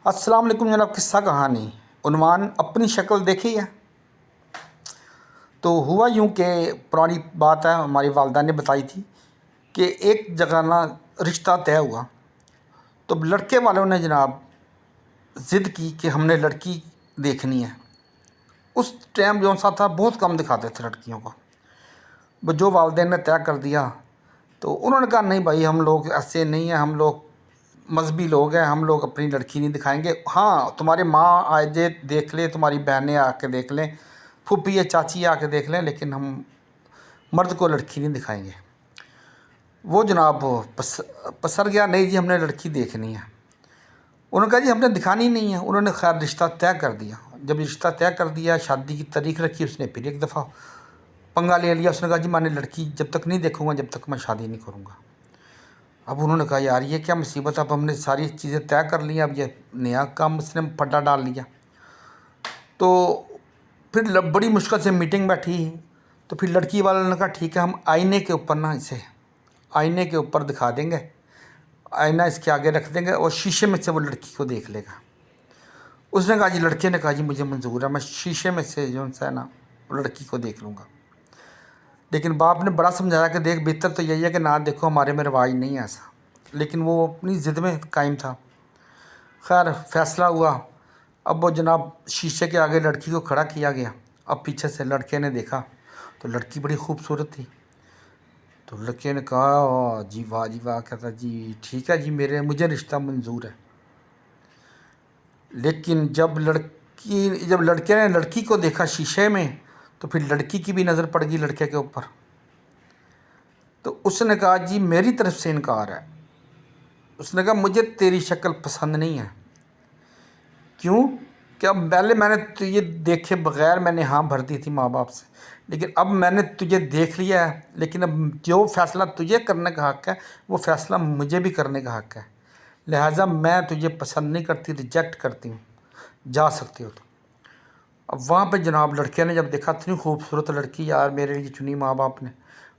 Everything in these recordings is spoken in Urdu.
السلام علیکم جناب، قصہ کہانی عنوان اپنی شکل دیکھی ہے۔ تو ہوا یوں کہ پرانی بات ہے، ہماری والدہ نے بتائی تھی کہ ایک جگہ نا رشتہ طے ہوا، تو لڑکے والوں نے جناب ضد کی کہ ہم نے لڑکی دیکھنی ہے۔ اس ٹائم جو سا تھا بہت کم دکھاتے تھے لڑکیوں کو، وہ جو والدین نے طے کر دیا تو انہوں نے کہا نہیں بھائی، ہم لوگ ایسے نہیں ہیں، ہم لوگ مذہبی لوگ ہیں، ہم لوگ اپنی لڑکی نہیں دکھائیں گے۔ ہاں، تمہارے ماں آئے جے دیکھ لیں، تمہاری بہنیں آ کے دیکھ لیں، پھوپھی یا چاچی آ کے دیکھ لیں، لیکن ہم مرد کو لڑکی نہیں دکھائیں گے۔ وہ جناب پسر گیا، نہیں جی ہم نے لڑکی دیکھنی ہے۔ انہوں نے کہا جی ہم نے دکھانی نہیں ہے۔ انہوں نے خیر رشتہ طے کر دیا۔ جب رشتہ طے کر دیا، شادی کی تاریخ رکھی، اس نے پھر ایک دفعہ پنگا لے لیا۔ اس نے کہا جی میں نے لڑکی جب تک نہیں دیکھوں گا جب تک میں شادی نہیں کروں گا۔ اب انہوں نے کہا یار یہ کیا مصیبت ہے، اب ہم نے ساری چیزیں طے کر لی ہیں، اب یہ نیا کام اس نے پھڈا ڈال لیا۔ تو پھر بڑی مشکل سے میٹنگ بیٹھی، تو پھر لڑکی والوں نے کہا ٹھیک ہے، ہم آئینے کے اوپر نا اسے آئینے کے اوپر دکھا دیں گے، آئینہ اس کے آگے رکھ دیں گے اور شیشے میں سے وہ لڑکی کو دیکھ لے گا۔ اس نے کہا جی، لڑکے نے کہا جی مجھے منظور ہے، میں شیشے میں سے جو ہے نا لڑکی کو دیکھ لوں گا۔ لیکن باپ نے بڑا سمجھایا کہ دیکھ بہتر تو یہی ہے کہ نہ دیکھو، ہمارے میں رواج نہیں ہے ایسا، لیکن وہ اپنی ضد میں قائم تھا۔ خیر فیصلہ ہوا۔ اب وہ جناب شیشے کے آگے لڑکی کو کھڑا کیا گیا۔ اب پیچھے سے لڑکے نے دیکھا تو لڑکی بڑی خوبصورت تھی۔ تو لڑکے نے کہا جی واہ جی واہ، کہتا جی ٹھیک ہے جی، مجھے رشتہ منظور ہے۔ لیکن جب لڑکے نے لڑکی کو دیکھا شیشے میں، تو پھر لڑکی کی بھی نظر پڑ گئی لڑکے کے اوپر۔ تو اس نے کہا جی میری طرف سے انکار ہے۔ اس نے کہا مجھے تیری شکل پسند نہیں ہے۔ کیوں کہ اب پہلے میں نے تجھے دیکھے بغیر میں نے ہاں بھر دی تھی ماں باپ سے، لیکن اب میں نے تجھے دیکھ لیا ہے، لیکن اب جو فیصلہ تجھے کرنے کا حق ہے وہ فیصلہ مجھے بھی کرنے کا حق ہے، لہٰذا میں تجھے پسند نہیں کرتی، ریجیکٹ کرتی ہوں، جا سکتی ہو تو۔ اب وہاں پہ جناب لڑکے نے جب دیکھا اتنی خوبصورت لڑکی یار میرے لیے چنی ماں باپ نے،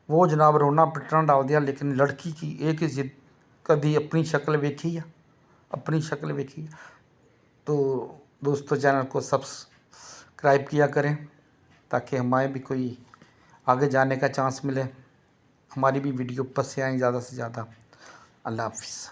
وہ جناب رونا پٹنا ڈال دیا۔ لیکن لڑکی کی ایک ہی ضد، کبھی اپنی شکل ویکھی ہے، اپنی شکل ویکھی ہے۔ تو دوستو چینل کو سبسکرائب کیا کریں تاکہ ہمیں بھی کوئی آگے جانے کا چانس ملے، ہماری بھی ویڈیو پس سے آئیں زیادہ سے زیادہ۔ اللہ حافظ۔